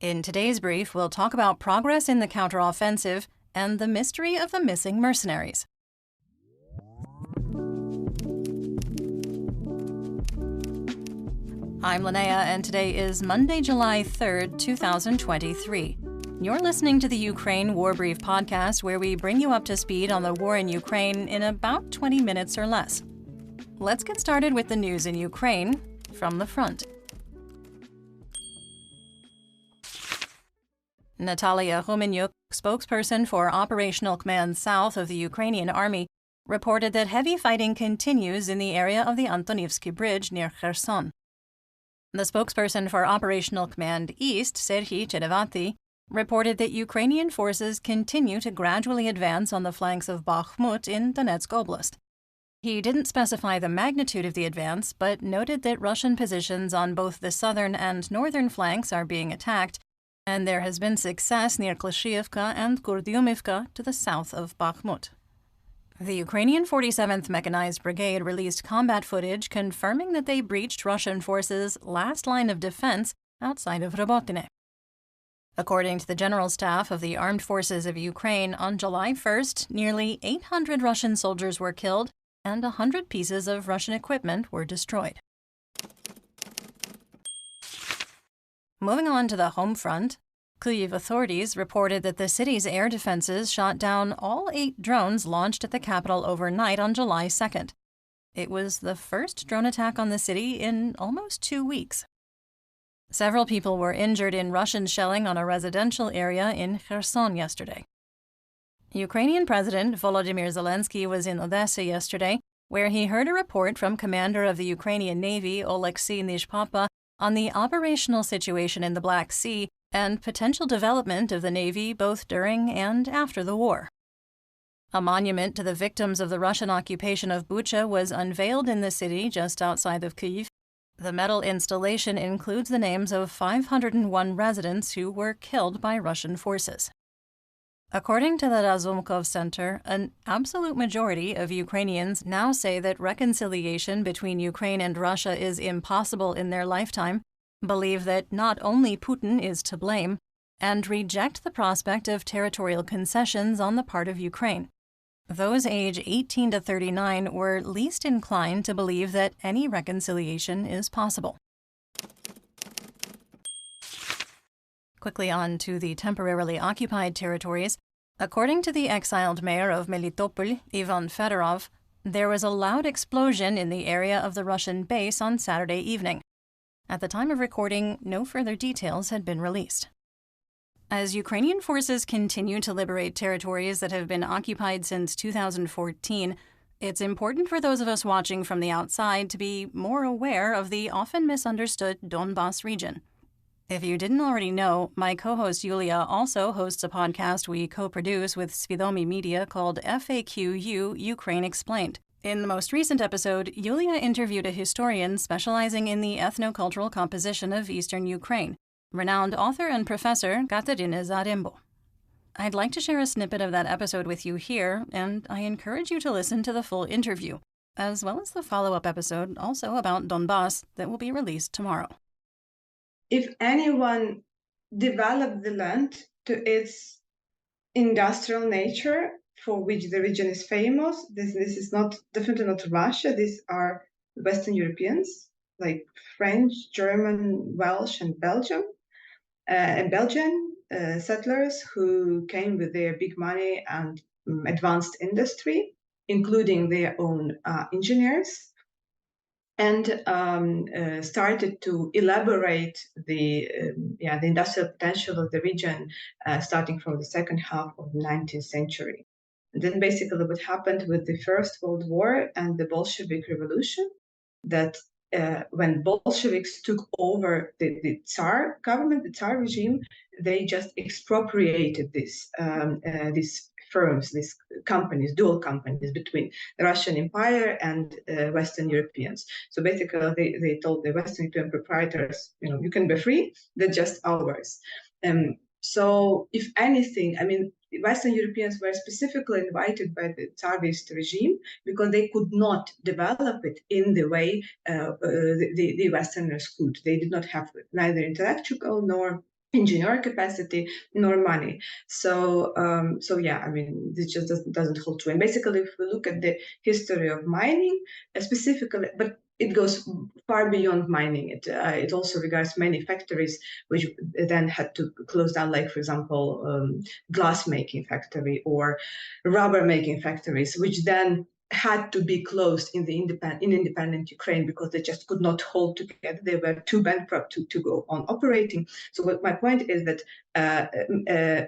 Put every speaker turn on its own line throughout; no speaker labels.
In today's brief, we'll talk about progress in the counteroffensive and the mystery of the missing mercenaries. I'm Linnea, and today is Monday, July 3rd, 2023. You're listening to the Ukraine War Brief podcast, where we bring you up to speed on the war in Ukraine in about 20 minutes or less. Let's get started with the news in Ukraine from the front. Natalia Humenyuk, spokesperson for Operational Command South of the Ukrainian Army, reported that heavy fighting continues in the area of the Antonivsky Bridge near Kherson. The spokesperson for Operational Command East, Serhiy Cherevati, reported that Ukrainian forces continue to gradually advance on the flanks of Bakhmut in Donetsk Oblast. He didn't specify the magnitude of the advance, but noted that Russian positions on both the southern and northern flanks are being attacked, and there has been success near Klishchiivka and Kurdyumivka to the south of Bakhmut. The Ukrainian 47th Mechanized Brigade released combat footage confirming that they breached Russian forces' last line of defense outside of Robotine. According to the General Staff of the Armed Forces of Ukraine, on July 1st, nearly 800 Russian soldiers were killed and 100 pieces of Russian equipment were destroyed. Moving on to the home front, Kyiv authorities reported that the city's air defenses shot down all 8 drones launched at the capital overnight on July 2nd. It was the first drone attack on the city in almost 2 weeks. Several people were injured in Russian shelling on a residential area in Kherson yesterday. Ukrainian President Volodymyr Zelensky was in Odessa yesterday, where he heard a report from Commander of the Ukrainian Navy Oleksiy Nishpapa on the operational situation in the Black Sea and potential development of the Navy both during and after the war. A monument to the victims of the Russian occupation of Bucha was unveiled in the city just outside of Kyiv. The metal installation includes the names of 501 residents who were killed by Russian forces. According to the Razumkov Center, an absolute majority of Ukrainians now say that reconciliation between Ukraine and Russia is impossible in their lifetime, believe that not only Putin is to blame, and reject the prospect of territorial concessions on the part of Ukraine. Those age 18 to 39 were least inclined to believe that any reconciliation is possible. Quickly on to the temporarily occupied territories. According to the exiled mayor of Melitopol, Ivan Fedorov, there was a loud explosion in the area of the Russian base on Saturday evening. At the time of recording, no further details had been released. As Ukrainian forces continue to liberate territories that have been occupied since 2014, it's important for those of us watching from the outside to be more aware of the often misunderstood Donbas region. If you didn't already know, my co-host Yewleea also hosts a podcast we co-produce with Svidomi Media called FAQU Ukraine Explained. In the most recent episode, Yewleea interviewed a historian specializing in the ethno-cultural composition of eastern Ukraine, renowned author and professor Katerina Zarembo. I'd like to share a snippet of that episode with you here, and I encourage you to listen to the full interview, as well as the follow-up episode also about Donbas that will be released tomorrow.
If anyone developed the land to its industrial nature, for which the region is famous, this is definitely not Russia. These are Western Europeans, like French, German, Welsh, and Belgian settlers who came with their big money and advanced industry, including their own engineers, and started to elaborate the industrial potential of the region starting from the second half of the 19th century. And then basically what happened with the First World War and the Bolshevik Revolution, that when Bolsheviks took over the Tsar government, the Tsar regime, they just expropriated these firms, these companies, dual companies between the Russian Empire and Western Europeans. So basically, they told the Western European proprietors, you can be free, they're just ours. So if anything, Western Europeans were specifically invited by the Tsarist regime because they could not develop it in the way the Westerners could. They did not have neither intellectual nor engineer capacity nor money. So yeah, I mean, this just doesn't hold true. And basically, if we look at the history of mining, specifically, but it goes far beyond mining. It also regards many factories which then had to close down, like for example, glass making factory or rubber making factories, which then had to be closed in the independent Ukraine because they just could not hold together. They were too bankrupt to go on operating. So what my point is that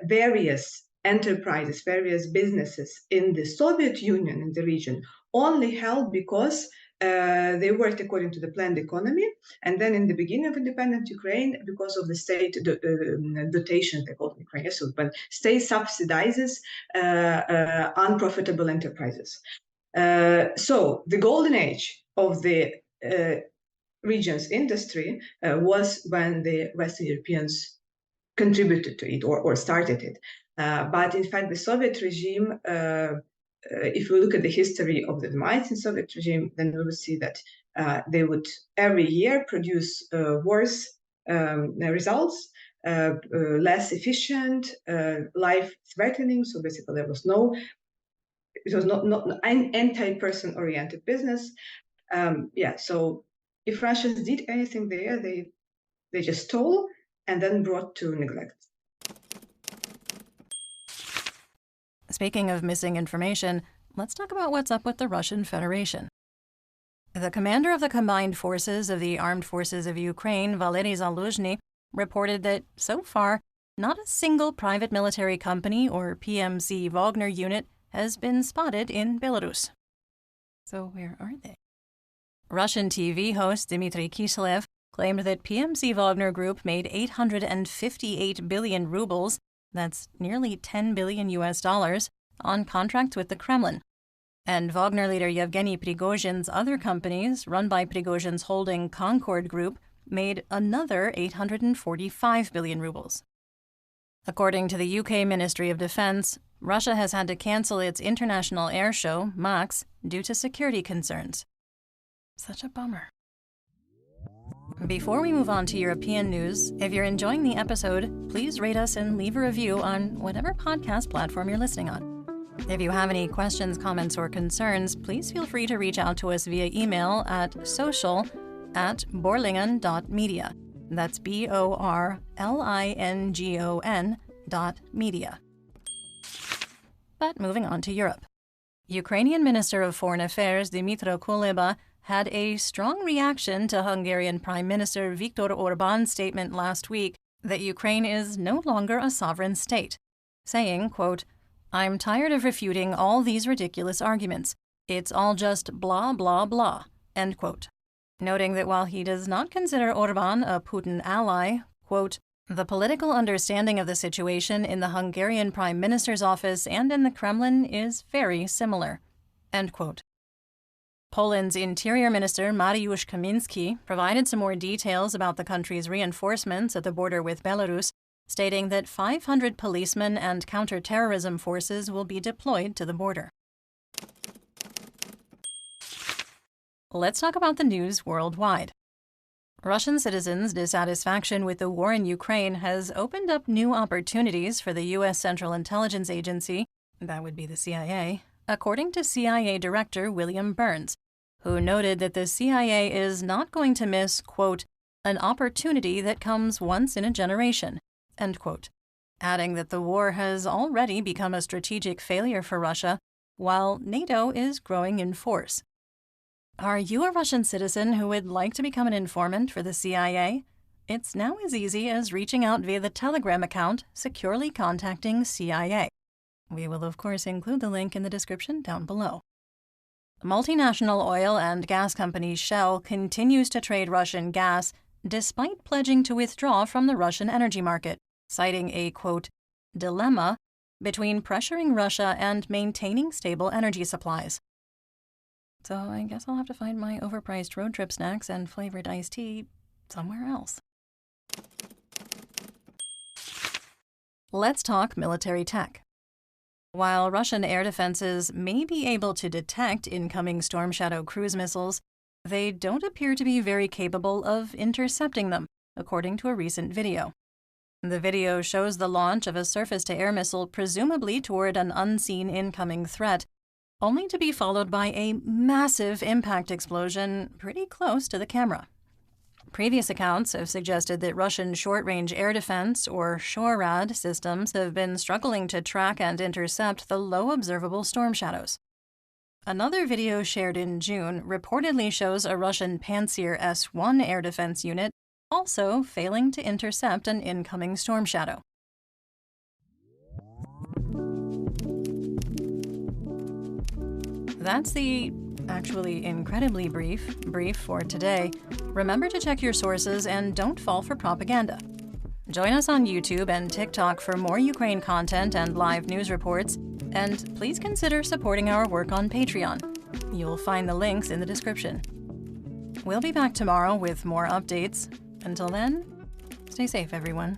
various enterprises, various businesses in the Soviet Union, in the region, only held because they worked according to the planned economy. And then in the beginning of independent Ukraine, because of the state dotation, they call it Ukraine, so when state subsidizes unprofitable enterprises. So the golden age of the region's industry was when the Western Europeans contributed to it or started it. But in fact, the Soviet regime, if we look at the history of the mines in Soviet regime, then we will see that they would every year produce worse results, less efficient, life-threatening. So basically, it was not an anti-person oriented business. Yeah, so if Russians did anything there, they just stole and then brought to neglect.
Speaking of missing information, let's talk about what's up with the Russian Federation. The commander of the combined forces of the Armed Forces of Ukraine, Valery Zaluzhny, reported that so far, not a single private military company or PMC Wagner unit has been spotted in Belarus. So where are they? Russian TV host Dmitry Kiselev claimed that PMC Wagner Group made 858 billion rubles, that's nearly 10 billion US dollars, on contracts with the Kremlin. And Wagner leader Yevgeny Prigozhin's other companies, run by Prigozhin's holding Concord Group, made another 845 billion rubles. According to the UK Ministry of Defence, Russia has had to cancel its international air show, MAX, due to security concerns. Such a bummer. Before we move on to European news, if you're enjoying the episode, please rate us and leave a review on whatever podcast platform you're listening on. If you have any questions, comments, or concerns, please feel free to reach out to us via email at social@borlingon.media. That's BORLINGON.media. But moving on to Europe. Ukrainian Minister of Foreign Affairs Dmytro Kuleba had a strong reaction to Hungarian Prime Minister Viktor Orbán's statement last week that Ukraine is no longer a sovereign state, saying, quote, "I'm tired of refuting all these ridiculous arguments. It's all just blah, blah, blah," end quote. Noting that while he does not consider Orbán a Putin ally, quote, "The political understanding of the situation in the Hungarian Prime Minister's office and in the Kremlin is very similar," end quote. Poland's Interior Minister Mariusz Kaminski provided some more details about the country's reinforcements at the border with Belarus, stating that 500 policemen and counter-terrorism forces will be deployed to the border. Let's talk about the news worldwide. Russian citizens' dissatisfaction with the war in Ukraine has opened up new opportunities for the U.S. Central Intelligence Agency, that would be the CIA, according to CIA Director William Burns, who noted that the CIA is not going to miss, quote, "an opportunity that comes once in a generation," end quote, adding that the war has already become a strategic failure for Russia, while NATO is growing in force. Are you a Russian citizen who would like to become an informant for the CIA? It's now as easy as reaching out via the Telegram account, securely contacting CIA. We will, of course, include the link in the description down below. Multinational oil and gas company Shell continues to trade Russian gas despite pledging to withdraw from the Russian energy market, citing a, quote, "dilemma between pressuring Russia and maintaining stable energy supplies." So I guess I'll have to find my overpriced road trip snacks and flavored iced tea somewhere else. Let's talk military tech. While Russian air defenses may be able to detect incoming Storm Shadow cruise missiles, they don't appear to be very capable of intercepting them, according to a recent video. The video shows the launch of a surface-to-air missile presumably toward an unseen incoming threat, only to be followed by a massive impact explosion pretty close to the camera. Previous accounts have suggested that Russian short-range air defense, or SHORAD, systems have been struggling to track and intercept the low observable storm shadows. Another video shared in June reportedly shows a Russian Pantsir S-1 air defense unit also failing to intercept an incoming storm shadow. That's the actually incredibly brief for today. Remember to check your sources and don't fall for propaganda. Join us on YouTube and TikTok for more Ukraine content and live news reports, and please consider supporting our work on Patreon. You'll find the links in the description. We'll be back tomorrow with more updates. Until then, stay safe, everyone.